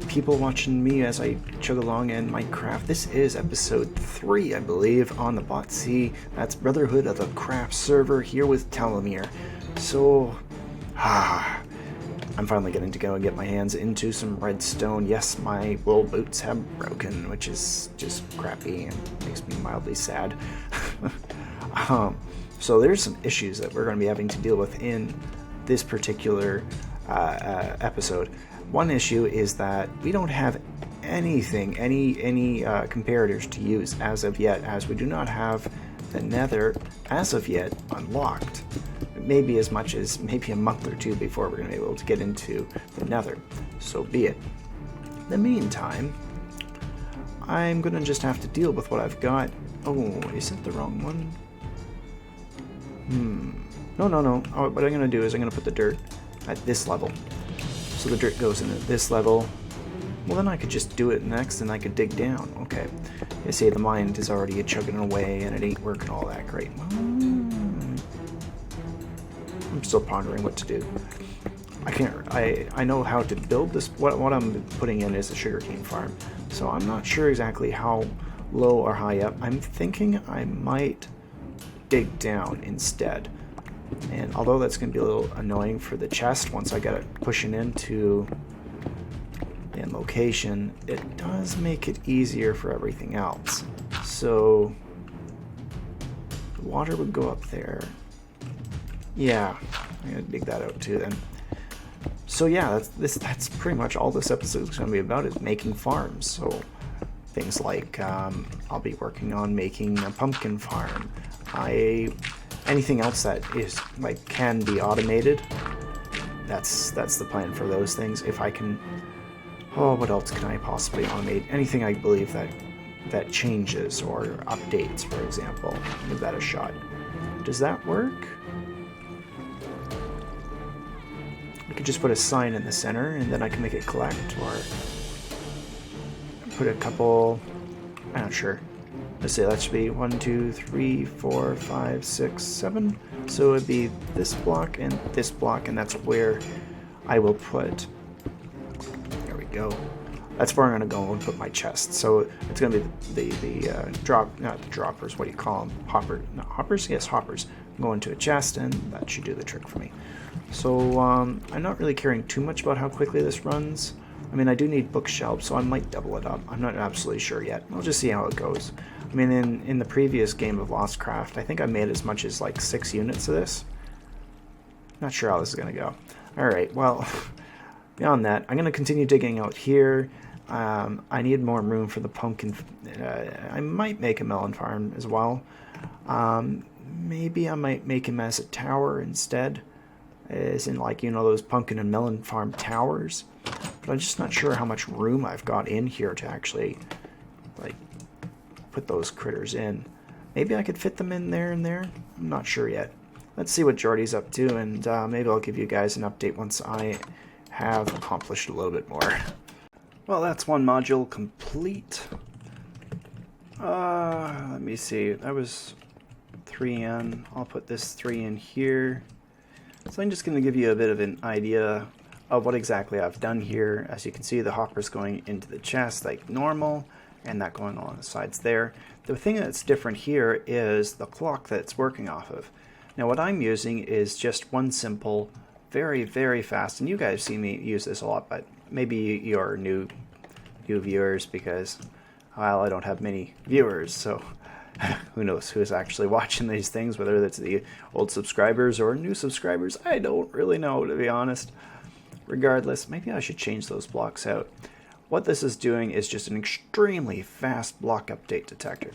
you people watching me as I chug along in Minecraft. This is episode 3, I believe, on the BotC. That's Brotherhood of the Craft server here with Telomere. So, I'm finally getting to go and get my hands into some redstone. Yes, my wool boots have broken, which is just crappy and makes me mildly sad. So there's some issues that we're going to be having to deal with in this particular episode. One issue is that we don't have anything, any comparators to use as of yet, as we do not have the Nether as of yet unlocked. Maybe as much as maybe a month or two before we're going to be able to get into the Nether. So be it. In the meantime, I'm going to just have to deal with what I've got. Oh, is it the wrong one? No. Oh, what I'm going to do is I'm going to put the dirt at this level. So the dirt goes in at this level. Well, then I could just do it next and I could dig down. Okay. You see, the mind is already chugging away and it ain't working all that great. I'm still pondering what to do. I know how to build this. What I'm putting in is a sugarcane farm. So I'm not sure exactly how low or high up. I'm thinking I might dig down instead. And although that's going to be a little annoying for the chest once I get it pushing into in location, it does make it easier for everything else. So the water would go up there. Yeah, I'm going to dig that out too then. So yeah, that's pretty much all this episode is going to be about, is making farms. So things like I'll be working on making a pumpkin farm. Anything else that is like can be automated, that's the plan for those things. If I can, what else can I possibly automate? Anything I believe that changes or updates, for example. Give that a shot. Does that work? I could just put a sign in the center and then I can make it collect, or put a couple, I'm not sure. Let's say that should be 1, 2, 3, 4, 5, 6, 7. So it'd be this block, and that's where I will put. There we go. That's where I'm going to go and put my chest. So it's going to be the not the droppers. What do you call them? Hoppers? Yes, hoppers. Go into a chest, and that should do the trick for me. So I'm not really caring too much about how quickly this runs. I mean, I do need bookshelves, so I might double it up. I'm not absolutely sure yet. I'll just see how it goes. I mean, in the previous game of Lostcraft, I think I made as much as like 6 units of this. Not sure how this is going to go. Alright, well, beyond that, I'm going to continue digging out here. I need more room for the pumpkin. I might make a melon farm as well. Maybe I might make him as a tower instead. As in, like, you know, those pumpkin and melon farm towers. But I'm just not sure how much room I've got in here to actually, like, put those critters in. Maybe I could fit them in there and there. I'm not sure yet. Let's see what Jordy's up to, and maybe I'll give you guys an update once I have accomplished a little bit more. Well, that's one module complete. Let me see. That was 3 in. I'll put this 3 in here. So I'm just going to give you a bit of an idea of what exactly I've done here. As you can see, the hopper's going into the chest like normal, and that going along the sides there. The thing that's different here is the clock that it's working off of. Now what I'm using is just one simple, very, very fast, and you guys see me use this a lot, but maybe you're new viewers because, well, I don't have many viewers, so who knows who is actually watching these things, whether that's the old subscribers or new subscribers. I don't really know, to be honest. Regardless, maybe I should change those blocks out. What this is doing is just an extremely fast block update detector.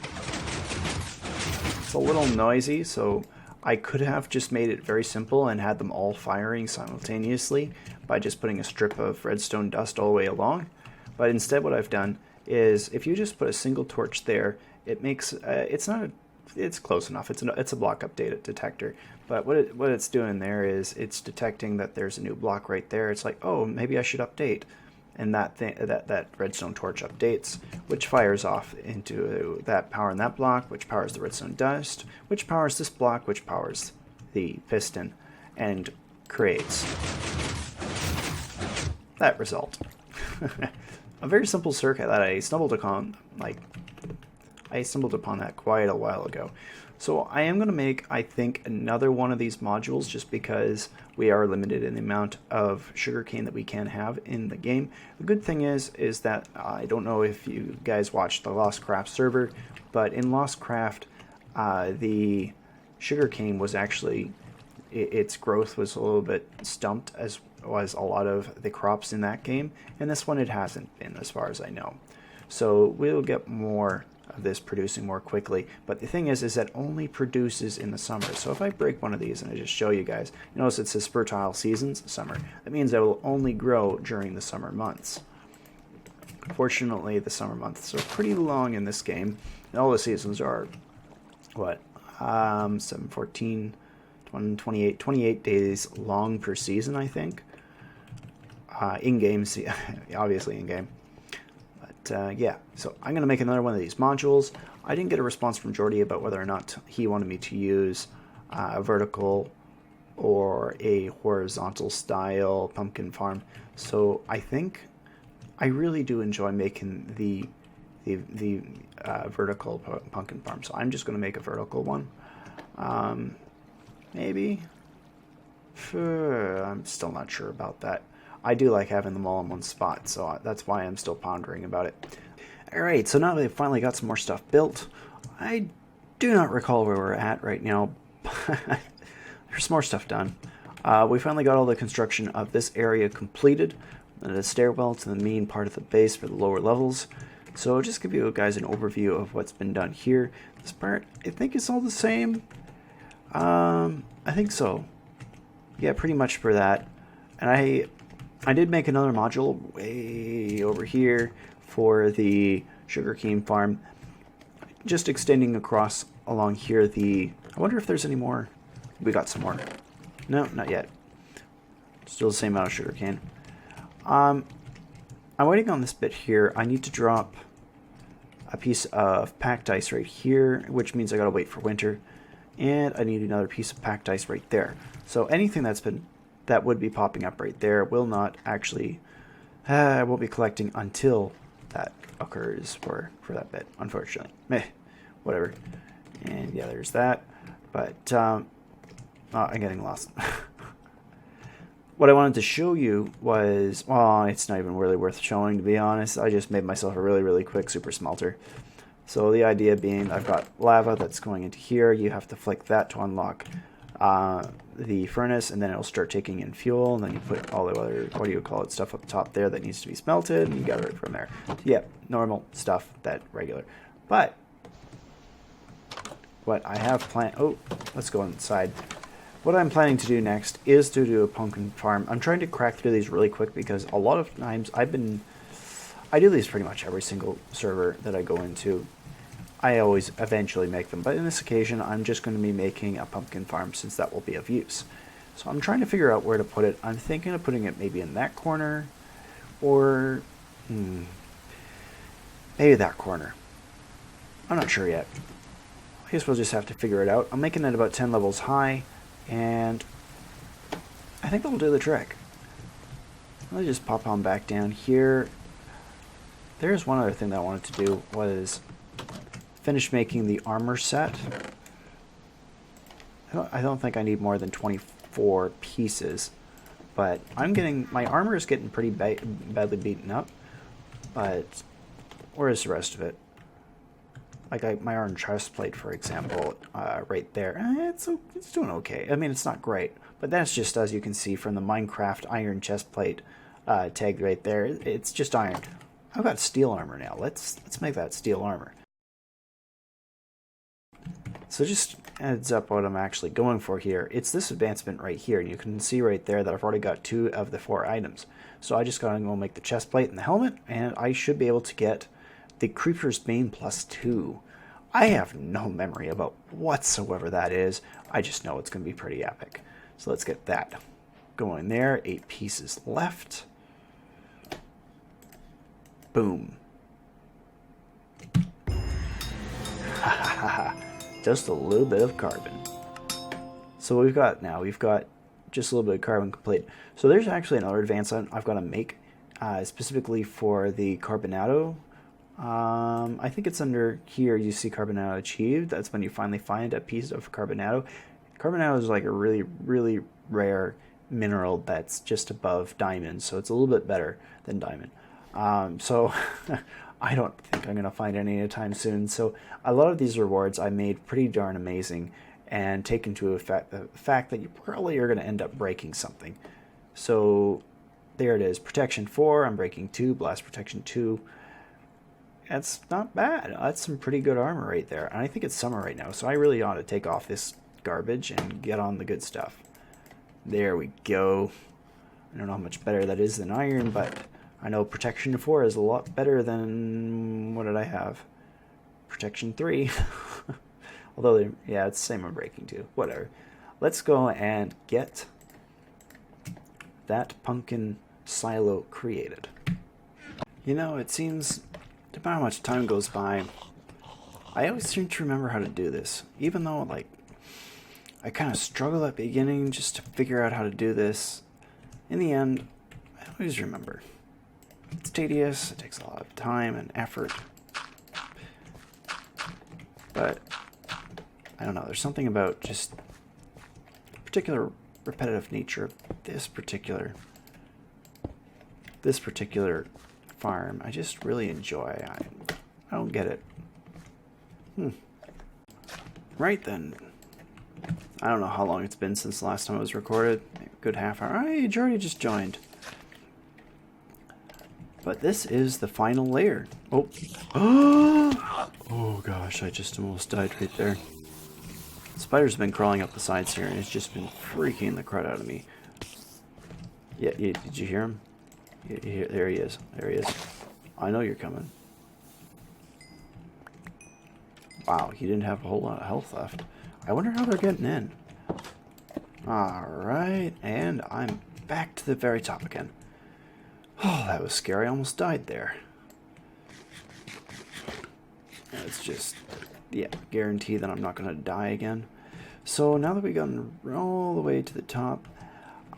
It's a little noisy, so I could have just made it very simple and had them all firing simultaneously by just putting a strip of redstone dust all the way along. But instead what I've done is, if you just put a single torch there, it makes it's close enough. It's a block update detector, but what it's doing there is it's detecting that there's a new block right there. It's like, oh, maybe I should update, and that redstone torch updates, which fires off into that power in that block, which powers the redstone dust, which powers this block, which powers the piston, and creates that result. a very simple circuit that I stumbled upon, that quite a while ago. So I am going to make, I think, another one of these modules just because we are limited in the amount of sugarcane that we can have in the game. The good thing is that I don't know if you guys watched the Lost Craft server, but in Lost Craft, the sugarcane was actually, its growth was a little bit stumped, as was a lot of the crops in that game, and this one it hasn't been, as far as I know. So we'll get more of this producing more quickly, but the thing is that only produces in the summer. So if I break one of these and I just show you guys, you notice it says fertile seasons, summer. That means it will only grow during the summer months. Fortunately, the summer months are pretty long in this game, and all the seasons are, what, 7, 14, 28 days long per season, I think. In-game, obviously in-game. Yeah, so I'm going to make another one of these modules. I didn't get a response from Jordy about whether or not he wanted me to use a vertical or a horizontal style pumpkin farm. So I think I really do enjoy making the vertical pumpkin farm. So I'm just going to make a vertical one. Maybe. I'm still not sure about that. I do like having them all in one spot, so that's why I'm still pondering about it. Alright, so now that I've finally got some more stuff built, I do not recall where we're at right now, but there's more stuff done. We finally got all the construction of this area completed, the stairwell to the main part of the base for the lower levels. So I'll just give you guys an overview of what's been done here. This part, I think it's all the same. I think so. Yeah, pretty much for that. And I did make another module way over here for the Sugarcane Farm, just extending across along here I wonder if there's any more. We got some more. No, not yet. Still the same amount of sugarcane. I'm waiting on this bit here. I need to drop a piece of packed ice right here, which means I gotta wait for winter. And I need another piece of packed ice right there. So anything that would be popping up right there will not actually, I won't be collecting until that occurs for that bit, unfortunately. Meh, whatever. And yeah, there's that. But, oh, I'm getting lost. What I wanted to show you was, well, it's not even really worth showing, to be honest. I just made myself a really, really quick super smelter. So the idea being, I've got lava that's going into here. You have to flick that to unlock the furnace, and then it'll start taking in fuel, and then you put all the other, what do you call it, stuff up top there that needs to be smelted, and you got it from there. Yeah, normal stuff, that regular. But what I have planned, oh, let's go inside. What I'm planning to do next is to do a pumpkin farm. I'm trying to crack through these really quick because a lot of times I do these pretty much every single server that I go into. I always eventually make them, but in this occasion I'm just going to be making a pumpkin farm since that will be of use. So I'm trying to figure out where to put it. I'm thinking of putting it maybe in that corner, or maybe that corner. I'm not sure yet. I guess we'll just have to figure it out. I'm making it about 10 levels high, and I think that'll do the trick. Let me just pop on back down here. There's one other thing that I wanted to do was finish making the armor set. I don't think I need more than 24 pieces, but my armor is getting pretty badly beaten up, but where is the rest of it? Like my iron chest plate, for example, right there. It's doing okay. I mean, it's not great, but that's just, as you can see from the Minecraft iron chest plate tag right there. It's just iron. I've got steel armor now. Let's make that steel armor. So just adds up what I'm actually going for here. It's this advancement right here. You can see right there that I've already got 2 of the 4 items. So I just gotta go make the chest plate and the helmet, and I should be able to get the Creeper's Bane +2. I have no memory about whatsoever that is. I just know it's gonna be pretty epic. So let's get that going there. 8 pieces left. Boom. Ha ha ha. Just a little bit of carbon. So what we've got now, we've got just a little bit of carbon complete. So there's actually another advancement I've got to make specifically for the Carbonado. I think it's under here you see Carbonado achieved. That's when you finally find a piece of Carbonado. Carbonado is like a really, really rare mineral that's just above diamond, so it's a little bit better than diamond. So I don't think I'm going to find any anytime soon. So a lot of these rewards I made pretty darn amazing and take into effect the fact that you probably are going to end up breaking something. So there it is. Protection 4, I'm breaking 2. Blast protection 2. That's not bad. That's some pretty good armor right there. And I think it's summer right now, so I really ought to take off this garbage and get on the good stuff. There we go. I don't know how much better that is than iron, but I know protection 4 is a lot better than... what did I have? Protection 3. Although, yeah, it's the same on breaking 2. Whatever. Let's go and get that pumpkin silo created. You know, it seems... no matter how much time goes by, I always seem to remember how to do this. Even though, like, I kind of struggle at the beginning just to figure out how to do this. In the end, I always remember. It's tedious, it takes a lot of time and effort. But, I don't know, there's something about just the particular repetitive nature of this particular farm. I just really enjoy. I don't get it. Right then. I don't know how long it's been since the last time it was recorded. Maybe a good half hour. Hey, Jordy just joined. But this is the final layer. Oh. Oh gosh, I just almost died right there. Spiders have been crawling up the sides here and it's just been freaking the crud out of me. Yeah, did you hear him? There he is. There he is. I know you're coming. Wow, he didn't have a whole lot of health left. I wonder how they're getting in. Alright, and I'm back to the very top again. Oh, that was scary. I almost died there. It's just, yeah, guarantee that I'm not going to die again. So now that we've gotten all the way to the top,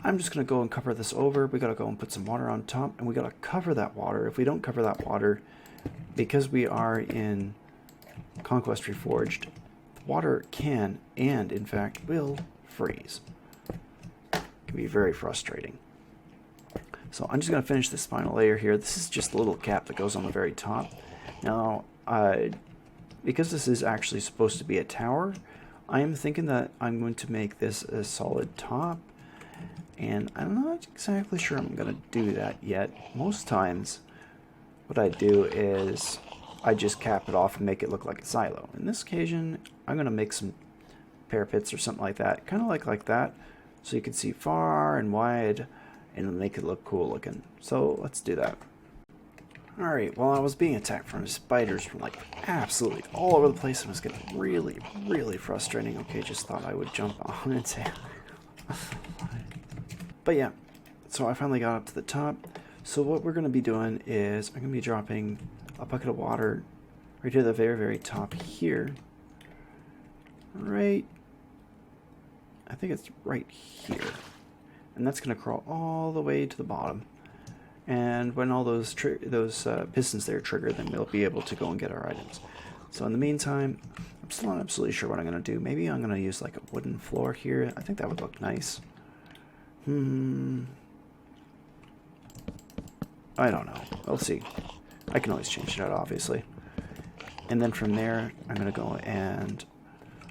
I'm just going to go and cover this over. We got to go and put some water on top, and we got to cover that water. If we don't cover that water, because we are in Conquest Reforged, water can and in fact will freeze. It can be very frustrating. So I'm just going to finish this final layer here. This is just a little cap that goes on the very top. Now, because this is actually supposed to be a tower, I am thinking that I'm going to make this a solid top. And I'm not exactly sure I'm going to do that yet. Most times, what I do is I just cap it off and make it look like a silo. In this occasion, I'm going to make some parapets or something like that, kind of like that, so you can see far and wide and make it look cool looking. So let's do that. Alright, well, I was being attacked from spiders from like absolutely all over the place and it was getting really, really frustrating. Okay, just thought I would jump on and say... But yeah, so I finally got up to the top. So what we're going to be doing is I'm going to be dropping a bucket of water right to the very, very top here. Right, I think it's right here. And that's going to crawl all the way to the bottom. And when all those pistons there trigger, then we'll be able to go and get our items. So in the meantime, I'm still not absolutely sure what I'm going to do. Maybe I'm going to use like a wooden floor here. I think that would look nice. I don't know. We'll see. I can always change it out, obviously. And then from there, I'm going to go and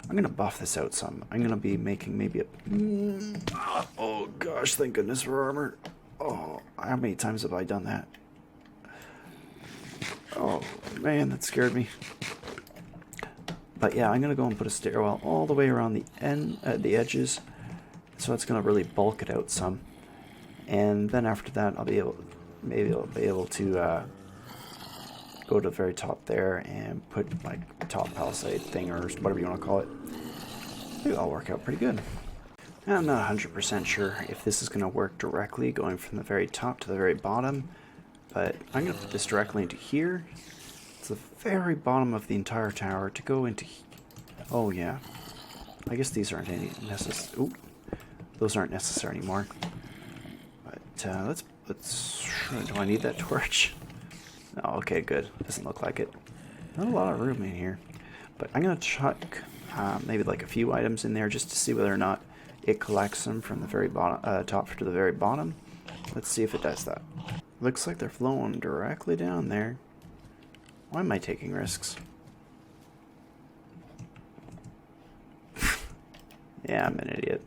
I'm going to buff this out some. I'm going to be making maybe a... Oh gosh, thank goodness for armor. Oh, how many times have I done that? Oh man, that scared me. But yeah, I'm going to go and put a stairwell all the way around the the edges. So it's going to really bulk it out some. And then after that, I'll be able to go to the very top there and put like a top palisade thing or whatever you want to call it. Maybe that'll work out pretty good. Now, I'm not 100% sure if this is going to work directly going from the very top to the very bottom, but I'm going to put this directly into here. It's the very bottom of the entire tower to go into... Oh yeah, I guess these aren't any necessary. Those aren't necessary anymore. But let's let's... Do I need that torch? Oh, okay, good. Doesn't look like it. Not a lot of room in here. But I'm going to chuck maybe like a few items in there just to see whether or not it collects them from the very bottom, top to the very bottom. Let's see if it does that. Looks like they're flowing directly down there. Why am I taking risks? Yeah, I'm an idiot.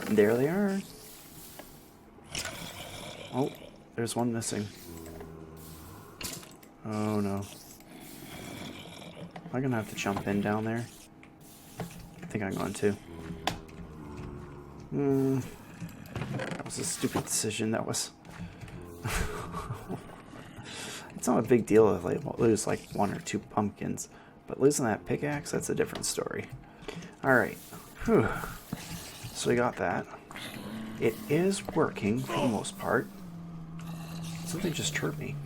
There they are. Oh, there's one missing. Oh no. Am I gonna have to jump in down there? I think I'm going to. That was a stupid decision. That was... It's not a big deal if I lose like 1 or 2 pumpkins, but losing that pickaxe, that's a different story. Alright. Whew. So we got that. It is working for the most part. Something just hurt me.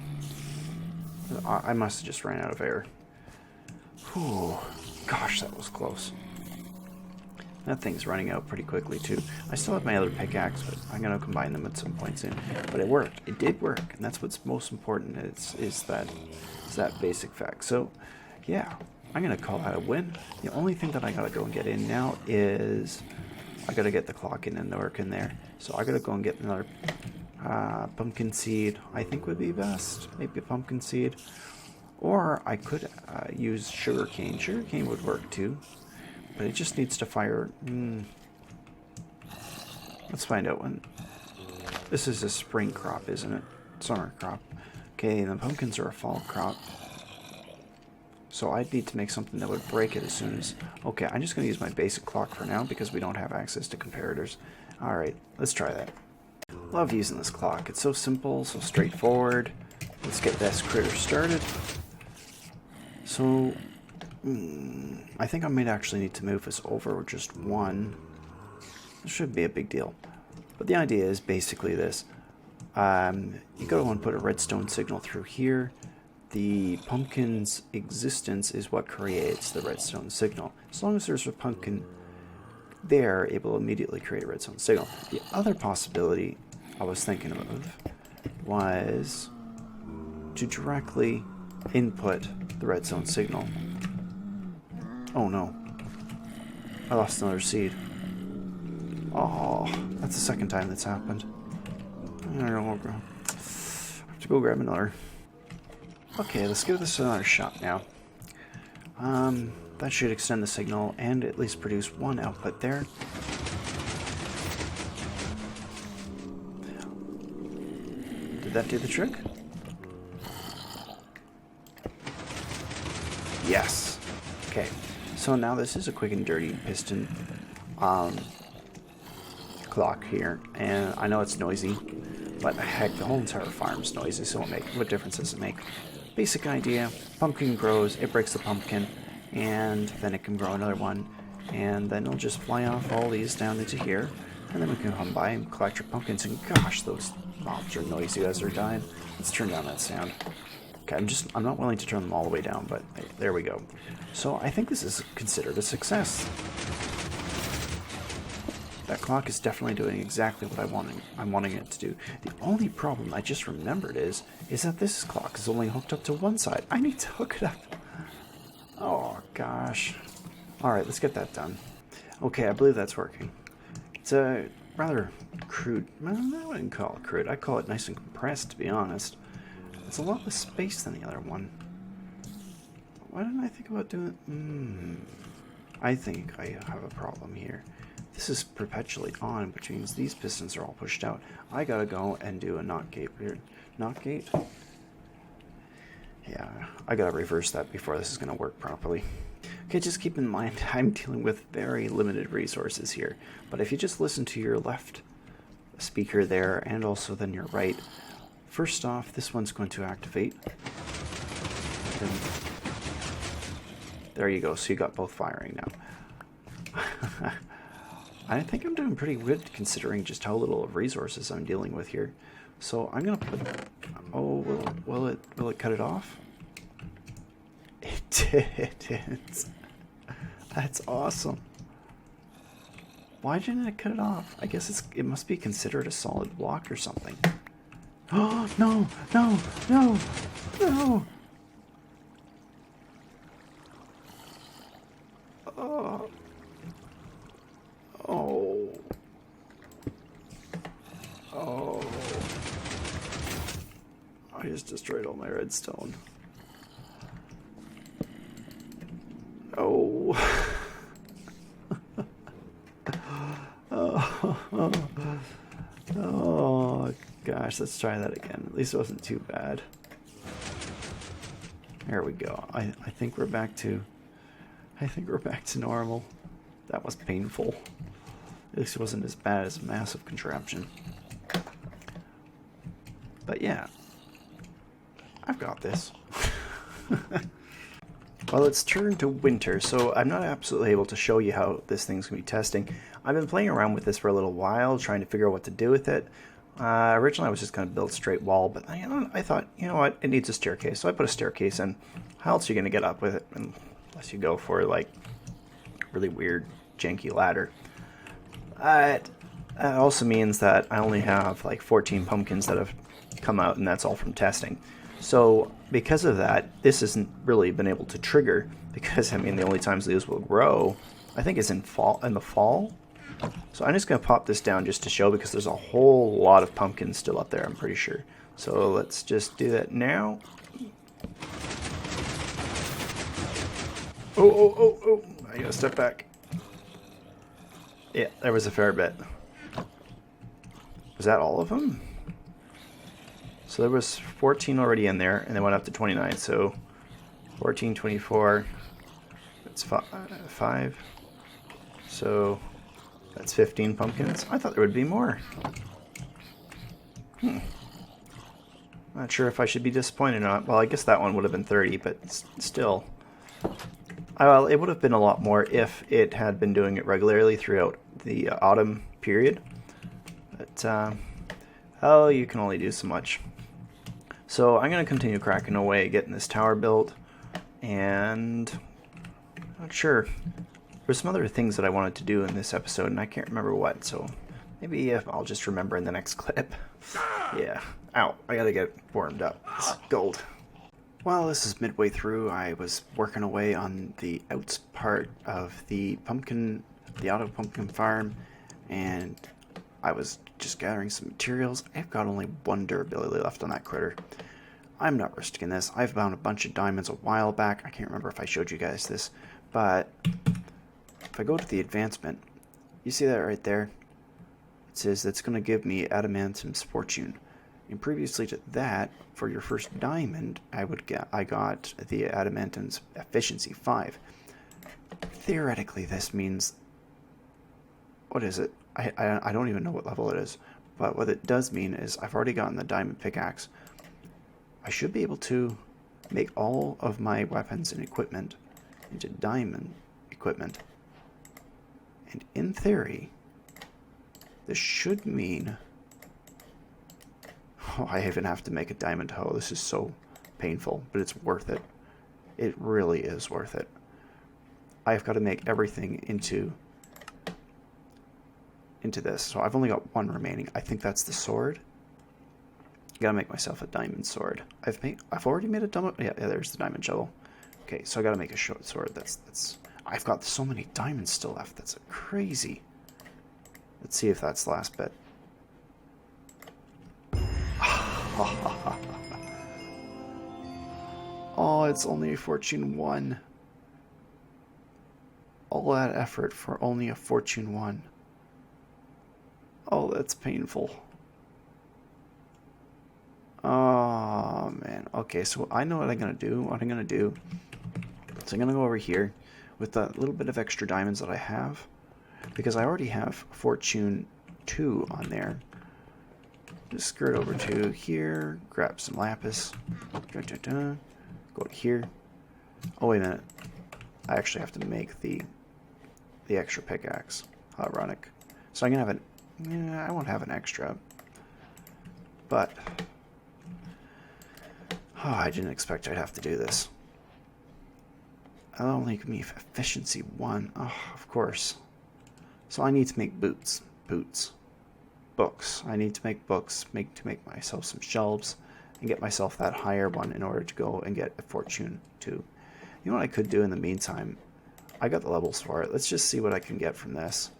I must have just ran out of air. Whew. Gosh, that was close. That thing's running out pretty quickly too. I still have my other pickaxe, but I'm going to combine them at some point soon. But it worked. It did work, and that's what's most important. Is that basic fact. So, yeah, I'm going to call that a win. The only thing that I got to go and get in now is I got to get the clock in and work in there. So I got to go and get another pumpkin seed. I think would be best. Maybe a pumpkin seed, or I could use sugarcane. Sugarcane would work too. But it just needs to fire. Let's find out when. This is a spring crop, isn't it? Summer crop. Okay, and the pumpkins are a fall crop. So I'd need to make something that would break it as soon as... Okay, I'm just going to use my basic clock for now because we don't have access to comparators. Alright, let's try that. Love using this clock. It's so simple, so straightforward. Let's get this critter started. So... I think I might actually need to move this over just one. This should be a big deal. But the idea is basically this. You go and put a redstone signal through here. The pumpkin's existence is what creates the redstone signal. As long as there's a pumpkin there, it will immediately create a redstone signal. The other possibility I was thinking of was to directly input the redstone signal. Oh no. I lost another seed. Oh, that's the second time that's happened. I have to go grab another. Okay, let's give this another shot now. That should extend the signal and at least produce one output there. Did that do the trick? Yes. Okay. So now this is a quick and dirty piston clock here, and I know it's noisy, but heck, the whole entire farm's noisy, so what difference does it make? Basic idea, pumpkin grows, it breaks the pumpkin, and then it can grow another one, and then it'll just fly off all these down into here, and then we can come by and collect your pumpkins, and gosh, those mobs are noisy as they're dying. Let's turn down that sound. Okay, I'm not willing to turn them all the way down, but there we go. So I think this is considered a success. That clock is definitely doing exactly what I'm wanting it to do. The only problem I just remembered is that this clock is only hooked up to one side. I need to hook it up. Oh gosh. Alright, let's get that done. Okay, I believe that's working. It's a rather crude, well, I wouldn't call it crude. I'd call it nice and compressed, to be honest. It's a lot less space than the other one. Why didn't I think about doing... I think I have a problem here. This is perpetually on, which means these pistons are all pushed out. I gotta go and do a NOT gate here. NOT gate? Yeah, I gotta reverse that before this is gonna work properly. Okay, just keep in mind I'm dealing with very limited resources here. But if you just listen to your left speaker there and also then your right, first off, this one's going to activate. And there you go, so you got both firing now. I think I'm doing pretty good considering just how little of resources I'm dealing with here. So I'm gonna put... Oh, will it cut it off? It did. That's awesome. Why didn't it cut it off? I guess it must be considered a solid block or something. Oh, no, no, no, no. Oh. Oh. Oh. I just destroyed all my redstone. Oh. Oh gosh, let's try that again. At least it wasn't too bad. There we go. I think we're back to normal. That was painful. At least it wasn't as bad as a massive contraption. But yeah, I've got this. Well, it's turned to winter, so I'm not absolutely able to show you how this thing's going to be testing. I've been playing around with this for a little while, trying to figure out what to do with it. Originally, I was just going to build a straight wall, but I thought, you know what, it needs a staircase, so I put a staircase in. How else are you going to get up with it unless you go for, like, really weird, janky ladder? That also means that I only have, like, 14 pumpkins that have come out, and that's all from testing. So because of that, this hasn't really been able to trigger, because I mean the only times these will grow, I think, is in the fall. So I'm just going to pop this down just to show, because there's a whole lot of pumpkins still up there, I'm pretty sure. So let's just do that now. Oh, I gotta step back. Yeah, there was a fair bit. Was that all of them? So there was 14 already in there, and they went up to 29. So 14, 24, that's 5. So that's 15 pumpkins. I thought there would be more. Not sure if I should be disappointed or not. Well, I guess that one would have been 30, but still. Well, it would have been a lot more if it had been doing it regularly throughout the autumn period. But, oh, you can only do so much. So I'm going to continue cracking away, getting this tower built, and I'm not sure. There's some other things that I wanted to do in this episode, and I can't remember what, so maybe I'll just remember in the next clip. Yeah. Ow, I gotta get warmed up. It's gold. While this is midway through, I was working away on the outs part of the auto pumpkin farm, and I was just gathering some materials. I've got only 1 durability left on that critter. I'm not risking this. I've found a bunch of diamonds a while back. I can't remember if I showed you guys this, but if I go to the advancement, you see that right there? It says that's going to give me adamantium's fortune. And previously to that, for your first diamond, I got the adamantium's efficiency 5. Theoretically, this means, what is it? I don't even know what level it is, but what it does mean is I've already gotten the diamond pickaxe. I should be able to make all of my weapons and equipment into diamond equipment. And in theory, this should mean... Oh, I even have to make a diamond hoe. This is so painful, but it's worth it. It really is worth it. I've got to make everything into this. So I've only got 1 remaining. I think that's the sword. Gotta make myself a diamond sword. I've already made a diamond. Yeah, there's the diamond shovel. Okay, so I gotta make a short sword. That's. I've got so many diamonds still left. That's crazy. Let's see if that's the last bit. Oh, it's only a fortune 1. All that effort for only a fortune 1. Oh, that's painful. Oh, man. Okay, so I know what I'm going to do. What I'm going to do is I'm going to go over here with that little bit of extra diamonds that I have, because I already have fortune 2 on there. Just skirt over to here, grab some lapis. Go to here. Oh, wait a minute. I actually have to make the extra pickaxe. How ironic. So I'm going to have I won't have an extra. But... Oh, I didn't expect I'd have to do this. That'll only give me efficiency 1. Oh, of course. So I need to make boots. Books. I need to make books, to make myself some shelves, and get myself that higher one in order to go and get a fortune 2. You know what I could do in the meantime? I got the levels for it. Let's just see what I can get from this.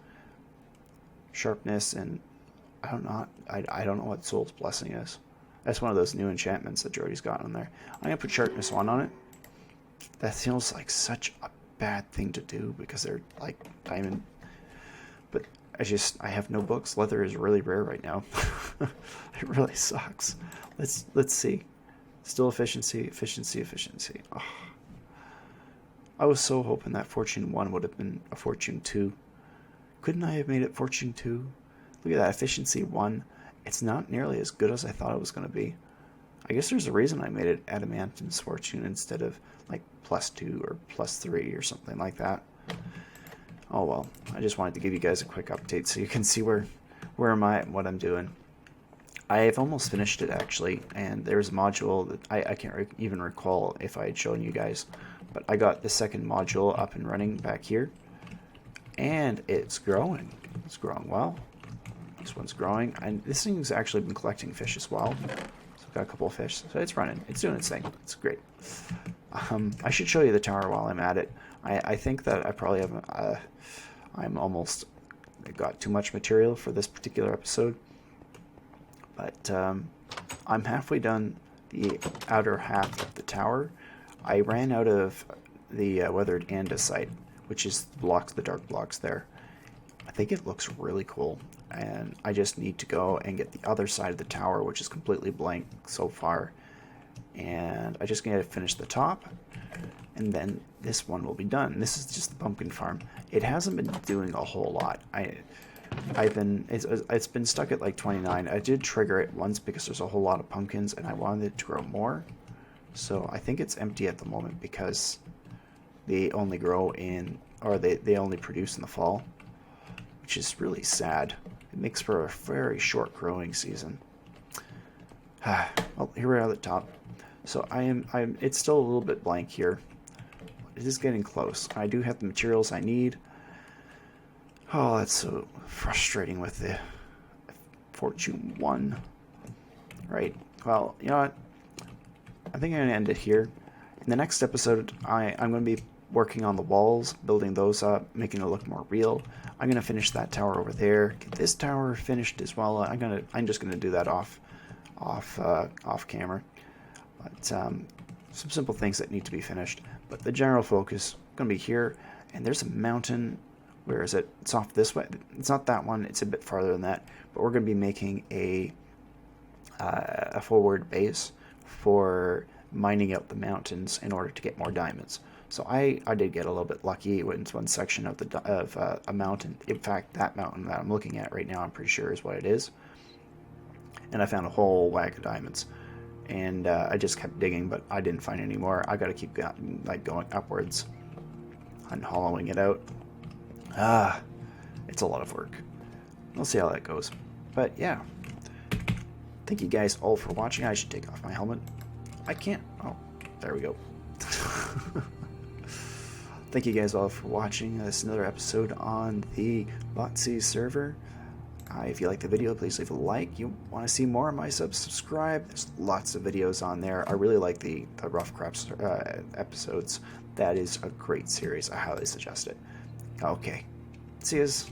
Sharpness, and I don't know what Soul's Blessing is. That's one of those new enchantments that Jordy's got on there. I'm gonna put Sharpness 1 on it. That feels like such a bad thing to do because they're like diamond. But I have no books. Leather is really rare right now. It really sucks. Let's see. Still efficiency. Oh. I was so hoping that Fortune 1 would have been a Fortune 2. Couldn't I have made it Fortune 2? Look at that, efficiency 1. It's not nearly as good as I thought it was going to be. I guess there's a reason I made it Adamantine Fortune instead of like +2 or +3 or something like that. Oh well, I just wanted to give you guys a quick update so you can see where am I and what I'm doing. I've almost finished it actually, and there's a module that I can't even recall if I had shown you guys, but I got the second module up and running back here, and it's growing. It's growing well. This one's growing, and this thing's actually been collecting fish as well. So I've got a couple of fish, so it's running. It's doing its thing. It's great. I should show you the tower while I'm at it. I think that I probably have I'm almost got too much material for this particular episode, but I'm halfway done the outer half of the tower. I ran out of the weathered andesite, which is the dark blocks there. I think it looks really cool, and I just need to go and get the other side of the tower, which is completely blank so far, and I just need to finish the top, and then this one will be done. This is just the pumpkin farm. It hasn't been doing a whole lot. It's been stuck at like 29. I did trigger it once because there's a whole lot of pumpkins and I wanted it to grow more. So I think it's empty at the moment because they only grow in, or they only produce in the fall, which is really sad. It makes for a very short growing season. Well, here we are at the top. So it's still a little bit blank here. It is getting close. I do have the materials I need. Oh, that's so frustrating with the Fortune 1. Right. Well, you know what? I think I'm going to end it here. In the next episode, I'm going to be working on the walls, building those up, making it look more real. I'm going to finish that tower over there. Get this tower finished as well. I'm just going to do that off camera. But some simple things that need to be finished. But the general focus is going to be here. And there's a mountain. Where is it? It's off this way. It's not that one. It's a bit farther than that. But we're going to be making a forward base for mining out the mountains in order to get more diamonds. So I did get a little bit lucky in one section of a mountain. In fact, that mountain that I'm looking at right now, I'm pretty sure is what it is. And I found a whole whack of diamonds. And I just kept digging, but I didn't find any more. I got to keep going upwards and hollowing it out. It's a lot of work. We'll see how that goes. But yeah, thank you guys all for watching. I should take off my helmet. I can't. Oh, there we go. Thank you guys all for watching. This is another episode on the BotC server. If you like the video, please leave a like. You want to see more of my subscribe. There's lots of videos on there. I really like the Rough Crops episodes. That is a great series. I highly suggest it. Okay. See yous.